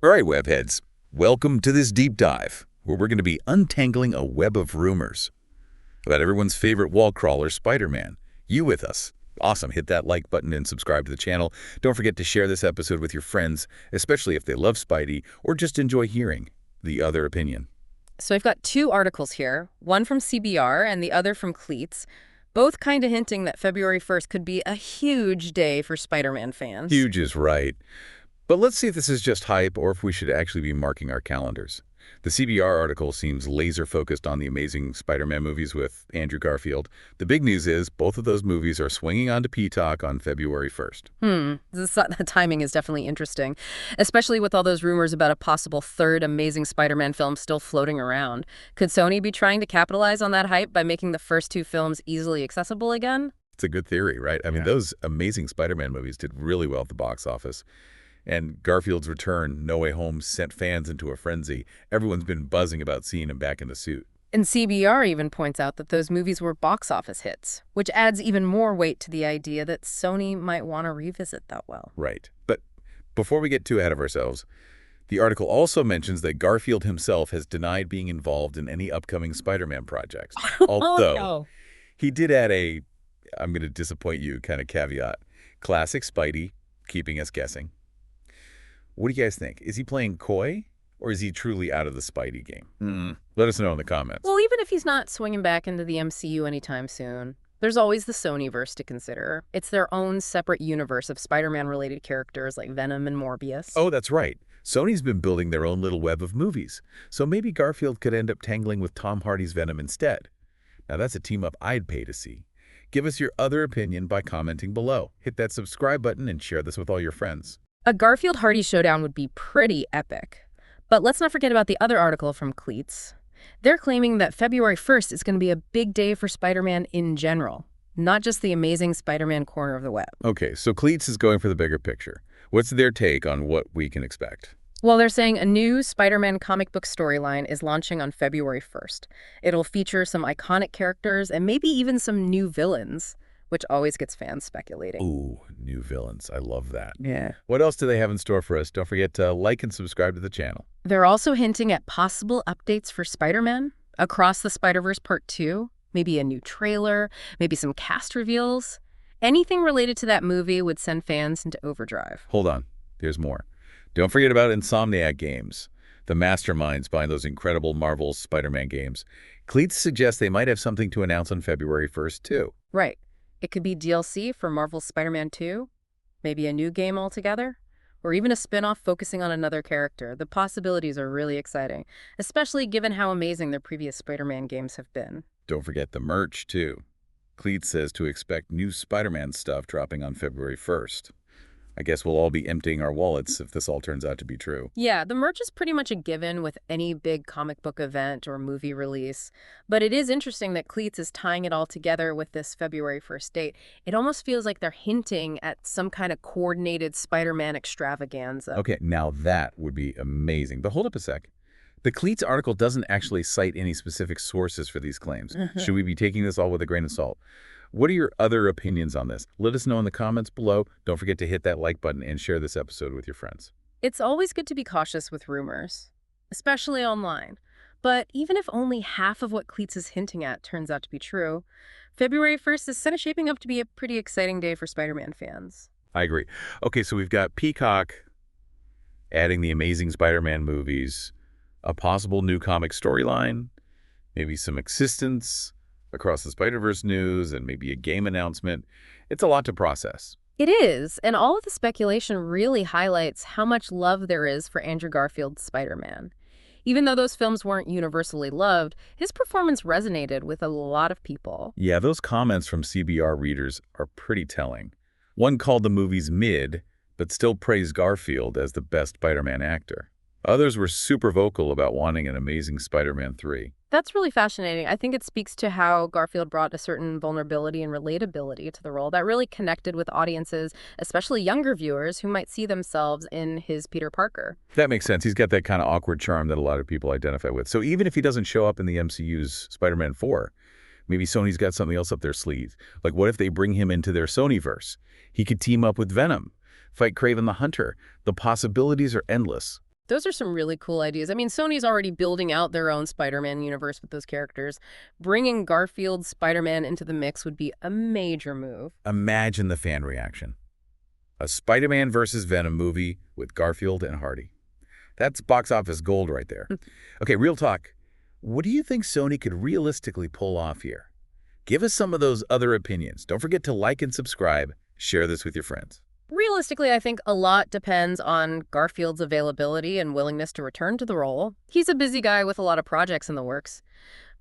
All right, webheads, welcome to this deep dive, where we're going to be untangling a web of rumors about everyone's favorite wall crawler, Spider-Man. You with us? Awesome. Hit that like button and subscribe to the channel. Don't forget to share this episode with your friends, especially if they love Spidey or just enjoy hearing the other opinion. So I've got two articles here, one from CBR and the other from Cleats, both kind of hinting that February 1st could be a huge day for Spider-Man fans. Huge is right. But let's see if this is just hype or if we should actually be marking our calendars. The CBR article seems laser-focused on the amazing Spider-Man movies with Andrew Garfield. The big news is both of those movies are swinging onto Peacock on February 1st. The timing is definitely interesting, especially with all those rumors about a possible third Amazing Spider-Man film still floating around. Could Sony be trying to capitalize on that hype by making the first two films easily accessible again? It's a good theory, right? I mean, those Amazing Spider-Man movies did really well at the box office. And Garfield's return, No Way Home, sent fans into a frenzy. Everyone's been buzzing about seeing him back in the suit. And CBR even points out that those movies were box office hits, which adds even more weight to the idea that Sony might want to revisit that well. Right. But before we get too ahead of ourselves, the article also mentions that Garfield himself has denied being involved in any upcoming Spider-Man projects. Although he did add a, I'm going to disappoint you kind of caveat. Classic Spidey, keeping us guessing. What do you guys think? Is he playing coy, or is he truly out of the Spidey game? Let us know in the comments. Well, even if he's not swinging back into the MCU anytime soon, there's always the Sonyverse to consider. It's their own separate universe of Spider-Man-related characters like Venom and Morbius. Oh, that's right. Sony's been building their own little web of movies, so maybe Garfield could end up tangling with Tom Hardy's Venom instead. Now, that's a team-up I'd pay to see. Give us your other opinion by commenting below. Hit that subscribe button and share this with all your friends. A Garfield-Hardy showdown would be pretty epic. But let's not forget about the other article from Cleats. They're claiming that February 1st is going to be a big day for Spider-Man in general, not just the Amazing Spider-Man corner of the web. Okay, so Cleats is going for the bigger picture. What's their take on what we can expect? Well, they're saying a new Spider-Man comic book storyline is launching on February 1st. It'll feature some iconic characters and maybe even some new villains, which always gets fans speculating. Ooh, new villains. I love that. Yeah. What else do they have in store for us? Don't forget to like and subscribe to the channel. They're also hinting at possible updates for Spider-Man, Across the Spider-Verse Part 2, maybe a new trailer, maybe some cast reveals. Anything related to that movie would send fans into overdrive. Hold on. There's more. Don't forget about Insomniac Games, the masterminds behind those incredible Marvel Spider-Man games. Cleats suggests they might have something to announce on February 1st, too. Right. It could be DLC for Marvel's Spider-Man 2, maybe a new game altogether, or even a spin-off focusing on another character. The possibilities are really exciting, especially given how amazing their previous Spider-Man games have been. Don't forget the merch, too. Cleats says to expect new Spider-Man stuff dropping on February 1st. I guess we'll all be emptying our wallets if this all turns out to be true. Yeah, the merch is pretty much a given with any big comic book event or movie release. But it is interesting that Cleats is tying it all together with this February 1st date. It almost feels like they're hinting at some kind of coordinated Spider-Man extravaganza. Okay, now that would be amazing. But hold up a sec. The Cleats article doesn't actually cite any specific sources for these claims. Should we be taking this all with a grain of salt? What are your other opinions on this? Let us know in the comments below. Don't forget to hit that like button and share this episode with your friends. It's always good to be cautious with rumors, especially online. But even if only half of what Cleats is hinting at turns out to be true, February 1st is kind of shaping up to be a pretty exciting day for Spider-Man fans. I agree. Okay, so we've got Peacock adding the Amazing Spider-Man movies, a possible new comic storyline, maybe some existence, Across the Spider-Verse news, and maybe a game announcement. It's a lot to process. It is, and all of the speculation really highlights how much love there is for Andrew Garfield's Spider-Man. Even though those films weren't universally loved, his performance resonated with a lot of people. Yeah, those comments from CBR readers are pretty telling. One called the movies mid, but still praised Garfield as the best Spider-Man actor. Others were super vocal about wanting an Amazing Spider-Man 3. That's really fascinating. I think it speaks to how Garfield brought a certain vulnerability and relatability to the role that really connected with audiences, especially younger viewers who might see themselves in his Peter Parker. That makes sense. He's got that kind of awkward charm that a lot of people identify with. So even if he doesn't show up in the MCU's Spider-Man 4, maybe Sony's got something else up their sleeve. Like, what if they bring him into their Sonyverse? He could team up with Venom, fight Kraven the Hunter. The possibilities are endless. Those are some really cool ideas. I mean, Sony's already building out their own Spider-Man universe with those characters. Bringing Garfield's Spider-Man into the mix would be a major move. Imagine the fan reaction. A Spider-Man versus Venom movie with Garfield and Hardy. That's box office gold right there. Okay, real talk. What do you think Sony could realistically pull off here? Give us some of those other opinions. Don't forget to like and subscribe. Share this with your friends. Realistically, I think a lot depends on Garfield's availability and willingness to return to the role. He's a busy guy with a lot of projects in the works.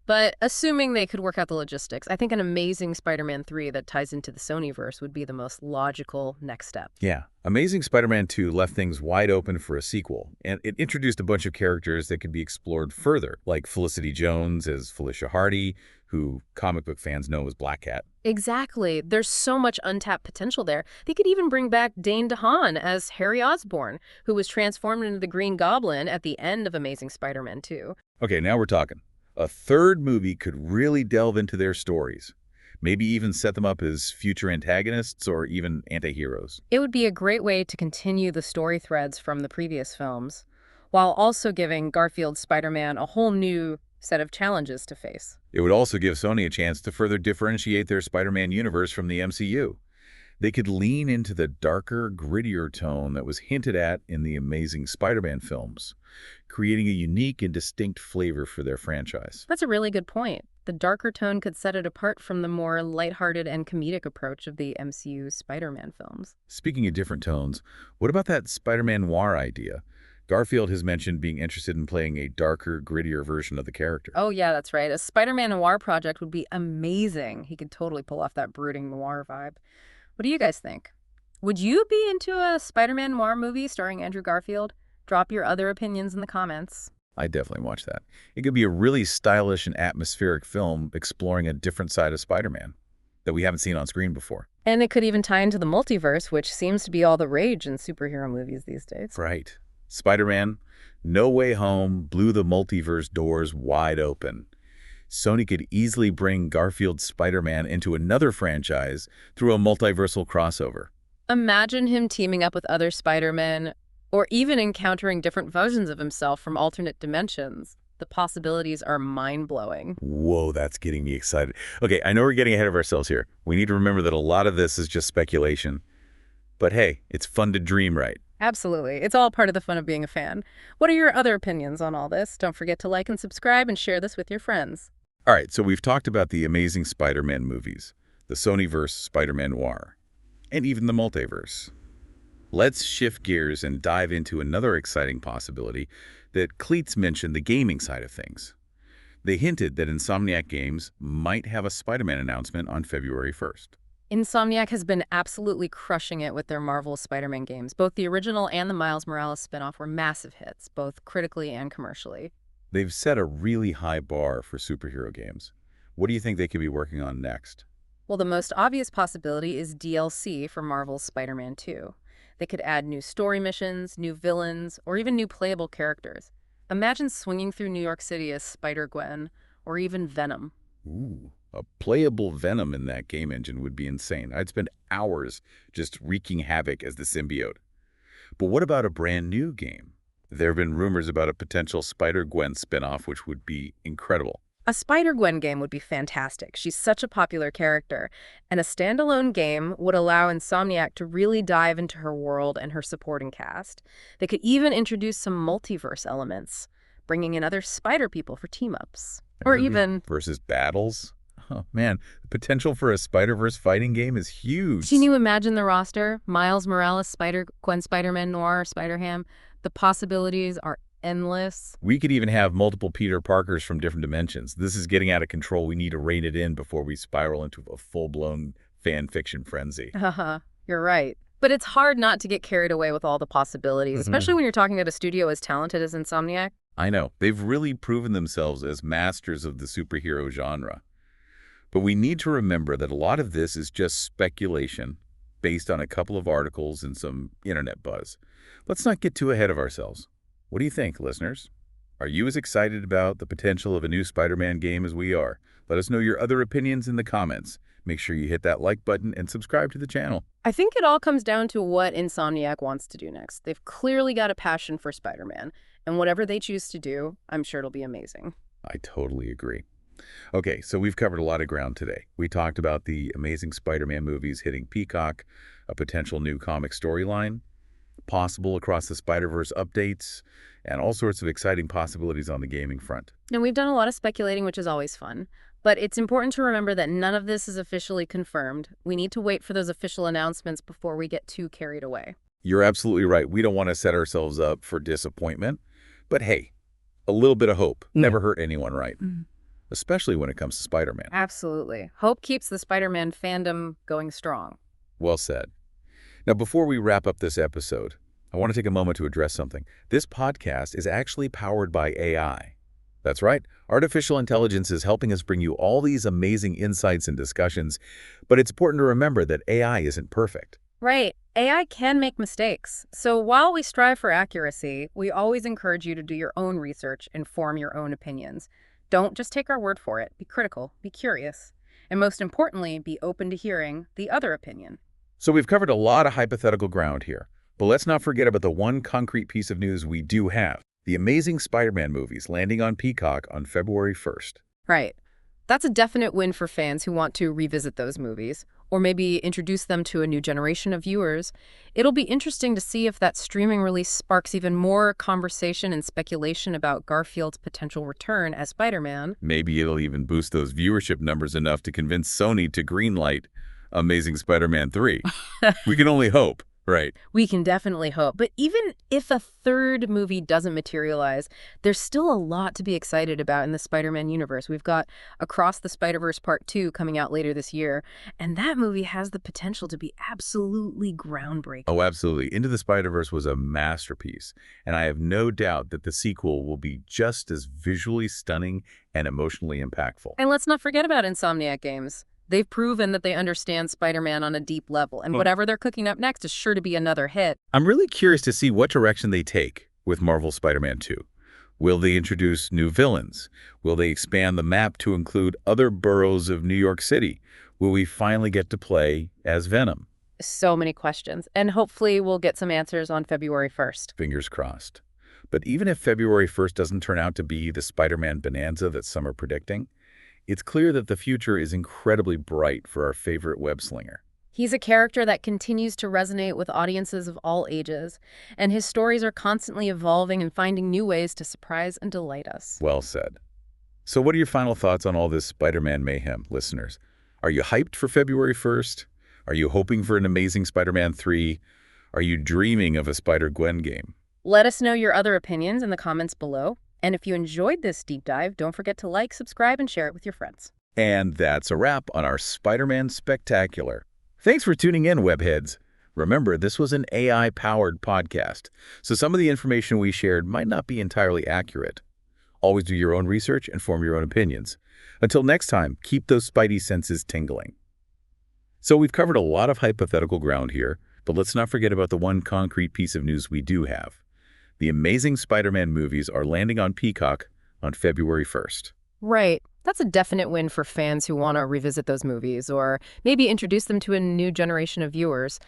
But assuming they could work out the logistics, I think an amazing Spider-Man 3 that ties into the Sonyverse would be the most logical next step. Yeah. Amazing Spider-Man 2 left things wide open for a sequel, and it introduced a bunch of characters that could be explored further, like Felicity Jones as Felicia Hardy, who comic book fans know as Black Cat. Exactly. There's so much untapped potential there. They could even bring back Dane DeHaan as Harry Osborn, who was transformed into the Green Goblin at the end of Amazing Spider-Man 2. Okay, now we're talking. A third movie could really delve into their stories. Maybe even set them up as future antagonists or even anti-heroes. It would be a great way to continue the story threads from the previous films, while also giving Garfield's Spider-Man a whole new set of challenges to face. It would also give Sony a chance to further differentiate their Spider-Man universe from the MCU. They could lean into the darker, grittier tone that was hinted at in the Amazing Spider-Man films, creating a unique and distinct flavor for their franchise. That's a really good point. The darker tone could set it apart from the more lighthearted and comedic approach of the MCU Spider-Man films. Speaking of different tones, what about that Spider-Man noir idea? Garfield has mentioned being interested in playing a darker, grittier version of the character. Oh, yeah, that's right. A Spider-Man noir project would be amazing. He could totally pull off that brooding noir vibe. What do you guys think? Would you be into a Spider-Man noir movie starring Andrew Garfield? Drop your other opinions in the comments. I'd definitely watch that. It could be a really stylish and atmospheric film exploring a different side of Spider-Man that we haven't seen on screen before. And it could even tie into the multiverse, which seems to be all the rage in superhero movies these days. Right. Spider-Man, No Way Home blew the multiverse doors wide open. Sony could easily bring Garfield's Spider-Man into another franchise through a multiversal crossover. Imagine him teaming up with other Spider-Men, or even encountering different versions of himself from alternate dimensions. The possibilities are mind-blowing. Whoa, that's getting me excited. Okay, I know we're getting ahead of ourselves here. We need to remember that a lot of this is just speculation. But hey, it's fun to dream, right? Absolutely. It's all part of the fun of being a fan. What are your other opinions on all this? Don't forget to like and subscribe and share this with your friends. All right, so we've talked about the Amazing Spider-Man movies, the Sonyverse Spider-Man noir, and even the multiverse. Let's shift gears and dive into another exciting possibility that Cleats mentioned, the gaming side of things. They hinted that Insomniac Games might have a Spider-Man announcement on February 1st. Insomniac has been absolutely crushing it with their Marvel Spider-Man games. Both the original and the Miles Morales spinoff were massive hits, both critically and commercially. They've set a really high bar for superhero games. What do you think they could be working on next? Well, the most obvious possibility is DLC for Marvel's Spider-Man 2. They could add new story missions, new villains, or even new playable characters. Imagine swinging through New York City as Spider-Gwen, or even Venom. Ooh, a playable Venom in that game engine would be insane. I'd spend hours just wreaking havoc as the symbiote. But what about a brand new game? There have been rumors about a potential Spider-Gwen spinoff, which would be incredible. A Spider-Gwen game would be fantastic. She's such a popular character, and a standalone game would allow Insomniac to really dive into her world and her supporting cast. They could even introduce some multiverse elements, bringing in other spider people for team-ups. Or even... versus battles? Oh, man, the potential for a Spider-Verse fighting game is huge. Can you imagine the roster? Miles Morales, Spider-Gwen, Spider-Man Noir, Spider-Ham. The possibilities are endless. We could even have multiple Peter Parkers from different dimensions. This is getting out of control. We need to rein it in before we spiral into a full-blown fan fiction frenzy. You're right. But it's hard not to get carried away with all the possibilities, especially when you're talking about a studio as talented as Insomniac. I know. They've really proven themselves as masters of the superhero genre. But we need to remember that a lot of this is just speculation based on a couple of articles and some internet buzz. Let's not get too ahead of ourselves. What do you think, listeners? Are you as excited about the potential of a new Spider-Man game as we are? Let us know your other opinions in the comments. make sure you hit that like button and subscribe to the channel. I think it all comes down to what Insomniac wants to do next. They've clearly got a passion for Spider-Man, and whatever they choose to do, I'm sure it'll be amazing. I totally agree. Okay, so we've covered a lot of ground today. We talked about the Amazing Spider-Man movies hitting Peacock, a potential new comic storyline, possible Across the Spider-Verse updates, and all sorts of exciting possibilities on the gaming front. And we've done a lot of speculating, which is always fun. But it's important to remember that none of this is officially confirmed. We need to wait for those official announcements before we get too carried away. You're absolutely right. We don't want to set ourselves up for disappointment. But hey, a little bit of hope never hurt anyone, right? Especially when it comes to Spider-Man. Absolutely. Hope keeps the Spider-Man fandom going strong. Well said. Now, before we wrap up this episode, I want to take a moment to address something. This podcast is actually powered by AI. That's right. Artificial intelligence is helping us bring you all these amazing insights and discussions, but it's important to remember that AI isn't perfect. Right. AI can make mistakes. So while we strive for accuracy, we always encourage you to do your own research and form your own opinions. Don't just take our word for it. Be critical, be curious, and most importantly, be open to hearing the other opinion. So we've covered a lot of hypothetical ground here, but let's not forget about the one concrete piece of news we do have. The Amazing Spider-Man movies landing on Peacock on February 1st. Right. That's a definite win for fans who want to revisit those movies, or maybe introduce them to a new generation of viewers. It'll be interesting to see if that streaming release sparks even more conversation and speculation about Garfield's potential return as Spider-Man. Maybe it'll even boost those viewership numbers enough to convince Sony to greenlight Amazing Spider-Man 3. We can only hope. Right. We can definitely hope. But even if a third movie doesn't materialize, there's still a lot to be excited about in the Spider-Man universe. We've got Across the Spider-Verse Part 2 coming out later this year, and that movie has the potential to be absolutely groundbreaking. Oh, absolutely. Into the Spider-Verse was a masterpiece, and I have no doubt that the sequel will be just as visually stunning and emotionally impactful. And let's not forget about Insomniac Games. They've proven that they understand Spider-Man on a deep level, and whatever they're cooking up next is sure to be another hit. I'm really curious to see what direction they take with Marvel's Spider-Man 2. Will they introduce new villains? Will they expand the map to include other boroughs of New York City? Will we finally get to play as Venom? So many questions, and hopefully we'll get some answers on February 1st. Fingers crossed. But even if February 1st doesn't turn out to be the Spider-Man bonanza that some are predicting, it's clear that the future is incredibly bright for our favorite web-slinger. He's a character that continues to resonate with audiences of all ages, and his stories are constantly evolving and finding new ways to surprise and delight us. Well said. So what are your final thoughts on all this Spider-Man mayhem, listeners? Are you hyped for February 1st? Are you hoping for an Amazing Spider-Man 3? Are you dreaming of a Spider-Gwen game? Let us know your other opinions in the comments below. And if you enjoyed this deep dive, don't forget to like, subscribe, and share it with your friends. And that's a wrap on our Spider-Man Spectacular. Thanks for tuning in, webheads. Remember, this was an AI-powered podcast, so some of the information we shared might not be entirely accurate. Always do your own research and form your own opinions. Until next time, keep those spidey senses tingling. So we've covered a lot of hypothetical ground here, but let's not forget about the one concrete piece of news we do have. The Amazing Spider-Man movies are landing on Peacock on February 1st. Right. That's a definite win for fans who want to revisit those movies or maybe introduce them to a new generation of viewers.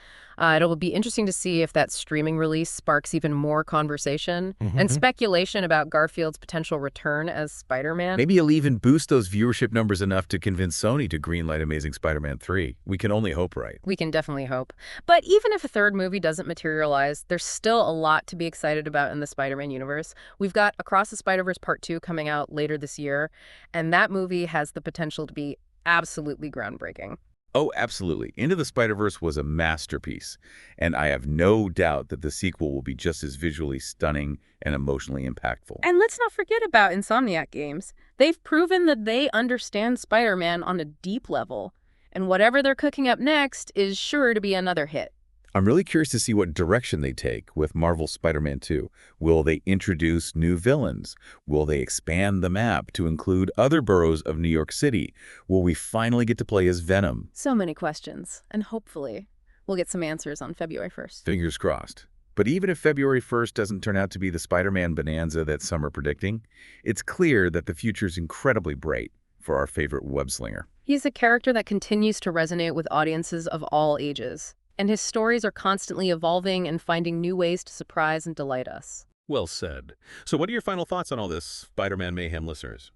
It'll be interesting to see if that streaming release sparks even more conversation and speculation about Garfield's potential return as Spider-Man. Maybe it'll even boost those viewership numbers enough to convince Sony to greenlight Amazing Spider-Man 3. We can only hope, right? We can definitely hope. But even if a third movie doesn't materialize, there's still a lot to be excited about in the Spider-Man universe. We've got Across the Spider-Verse Part 2 coming out later this year, and that movie has the potential to be absolutely groundbreaking. Oh, absolutely. Into the Spider-Verse was a masterpiece, and I have no doubt that the sequel will be just as visually stunning and emotionally impactful. And let's not forget about Insomniac Games. They've proven that they understand Spider-Man on a deep level, and whatever they're cooking up next is sure to be another hit. I'm really curious to see what direction they take with Marvel's Spider-Man 2. Will they introduce new villains? Will they expand the map to include other boroughs of New York City? Will we finally get to play as Venom? So many questions, and hopefully we'll get some answers on February 1st. Fingers crossed. But even if February 1st doesn't turn out to be the Spider-Man bonanza that some are predicting, it's clear that the future's incredibly bright for our favorite web-slinger. He's a character that continues to resonate with audiences of all ages, and his stories are constantly evolving and finding new ways to surprise and delight us. Well said. So what are your final thoughts on all this, Spider-Man Mayhem listeners?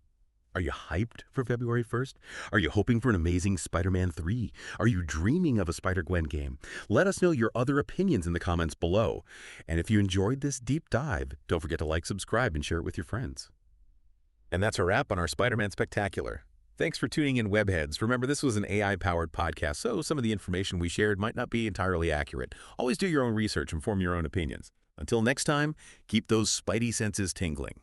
Are you hyped for February 1st? Are you hoping for an amazing Spider-Man 3? Are you dreaming of a Spider-Gwen game? Let us know your other opinions in the comments below. And if you enjoyed this deep dive, don't forget to like, subscribe, and share it with your friends. And that's a wrap on our Spider-Man Spectacular. Thanks for tuning in, Webheads. Remember, this was an AI-powered podcast, so some of the information we shared might not be entirely accurate. Always do your own research and form your own opinions. Until next time, keep those spidey senses tingling.